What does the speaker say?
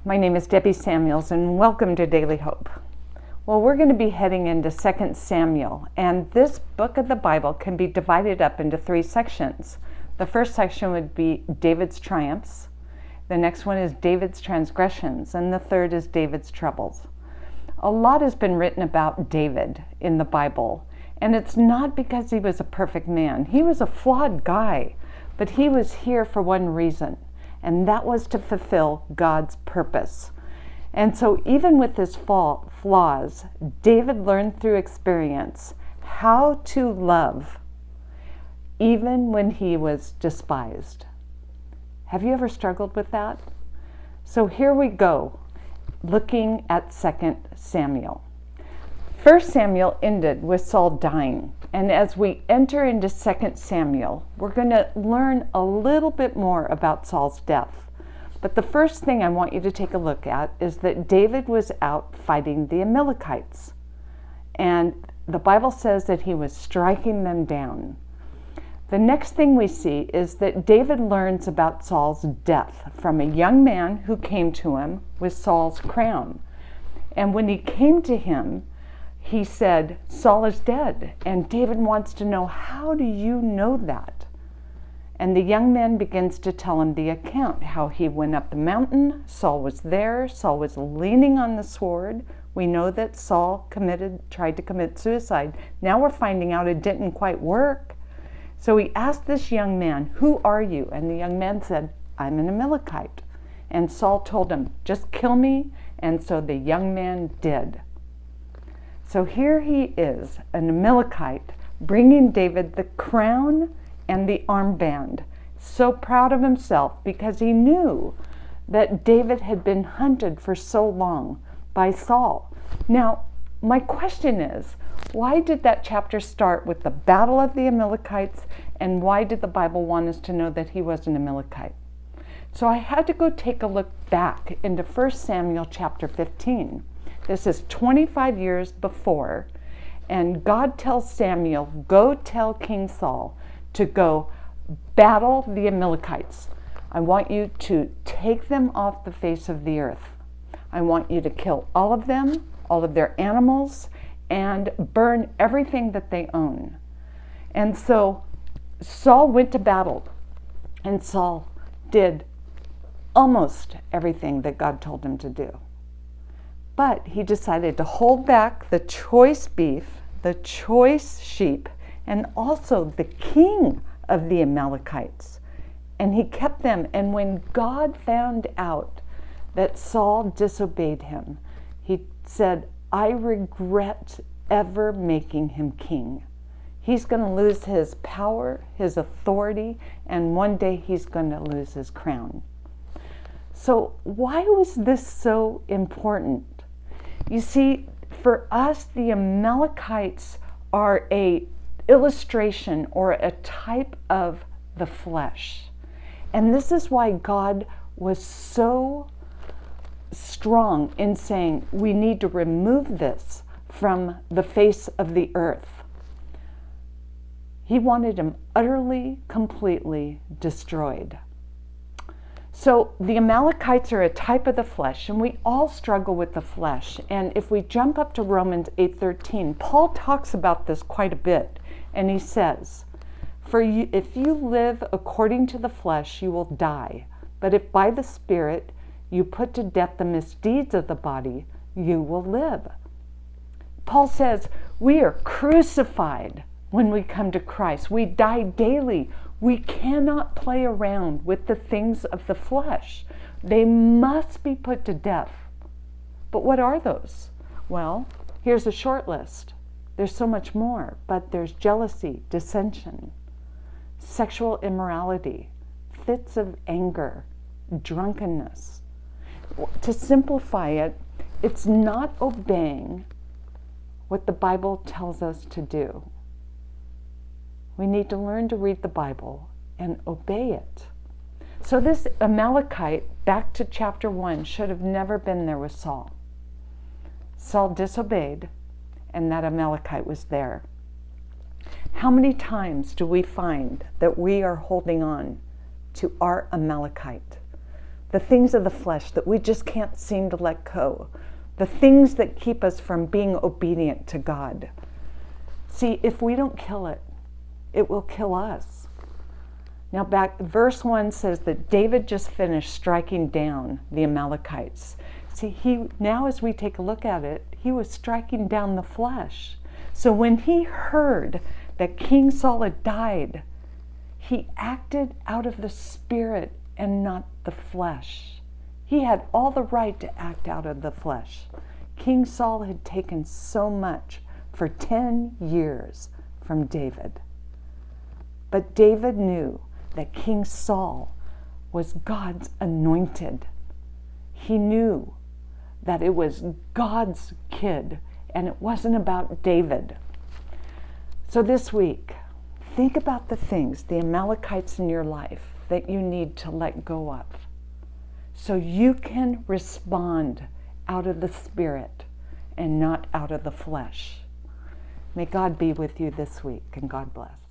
My name is Debbie Samuels, and welcome to Daily Hope. Well, we're going to be heading into 2 Samuel, and this book of the Bible can be divided up into 3 sections. The first section would be David's triumphs, the next one is David's transgressions, and the third is David's troubles. A lot has been written about David in the Bible, and it's not because he was a perfect man. He was a flawed guy, but he was here for one reason, and that was to fulfill God's purpose. And so even with his flaws, David learned through experience how to love even when he was despised. Have you ever struggled with that? So here we go, looking at 2 Samuel. 1 Samuel ended with Saul dying, and as we enter into 2 Samuel, we're going to learn a little bit more about Saul's death. But the first thing I want you to take a look at is that David was out fighting the Amalekites, and the Bible says that he was striking them down. The next thing we see is that David learns about Saul's death from a young man who came to him with Saul's crown. And when he came to him, he said, Saul is dead. And David wants to know, how do you know that? And the young man begins to tell him the account, how he went up the mountain, Saul was there, Saul was leaning on the sword. We know that Saul tried to commit suicide. Now we're finding out it didn't quite work. So he asked this young man, who are you? And the young man said, I'm an Amalekite. And Saul told him, just kill me. And so the young man did. So here he is, an Amalekite, bringing David the crown and the armband. So proud of himself because he knew that David had been hunted for so long by Saul. Now, my question is, why did that chapter start with the battle of the Amalekites, and why did the Bible want us to know that he was an Amalekite? So I had to go take a look back into 1 Samuel chapter 15. This is 25 years before, and God tells Samuel, go tell King Saul to go battle the Amalekites. I want you to take them off the face of the earth. I want you to kill all of them, all of their animals, and burn everything that they own. And so Saul went to battle, and Saul did almost everything that God told him to do. But he decided to hold back the choice beef, the choice sheep, and also the king of the Amalekites. And he kept them. And when God found out that Saul disobeyed him, he said, I regret ever making him king. He's going to lose his power, his authority, and one day he's going to lose his crown. So why was this so important? You see, for us, the Amalekites are a illustration or a type of the flesh. And this is why God was so strong in saying we need to remove this from the face of the earth. He wanted him utterly, completely destroyed. So the Amalekites are a type of the flesh, and we all struggle with the flesh. And if we jump up to Romans 8:13, Paul talks about this quite a bit, and he says, if you live according to the flesh, you will die. But if by the Spirit you put to death the misdeeds of the body, you will live. Paul says we are crucified when we come to Christ. We die daily. We cannot play around with the things of the flesh. They must be put to death. But what are those? Well, here's a short list. There's so much more, but there's jealousy, dissension, sexual immorality, fits of anger, drunkenness. To simplify it, it's not obeying what the Bible tells us to do. We need to learn to read the Bible and obey it. So this Amalekite, back to chapter 1, should have never been there with Saul. Saul disobeyed, and that Amalekite was there. How many times do we find that we are holding on to our Amalekite? the things of the flesh that we just can't seem to let go, the things that keep us from being obedient to God. See, if we don't kill it, it will kill us. Now back, verse 1 says that David just finished striking down the Amalekites. See, now as we take a look at it, he was striking down the flesh. So when he heard that King Saul had died, he acted out of the spirit and not the flesh. He had all the right to act out of the flesh. King Saul had taken so much for 10 years from David. But David knew that King Saul was God's anointed. He knew that it was God's kid and it wasn't about David. So this week, think about the things, the Amalekites in your life that you need to let go of so you can respond out of the spirit and not out of the flesh. May God be with you this week, and God bless.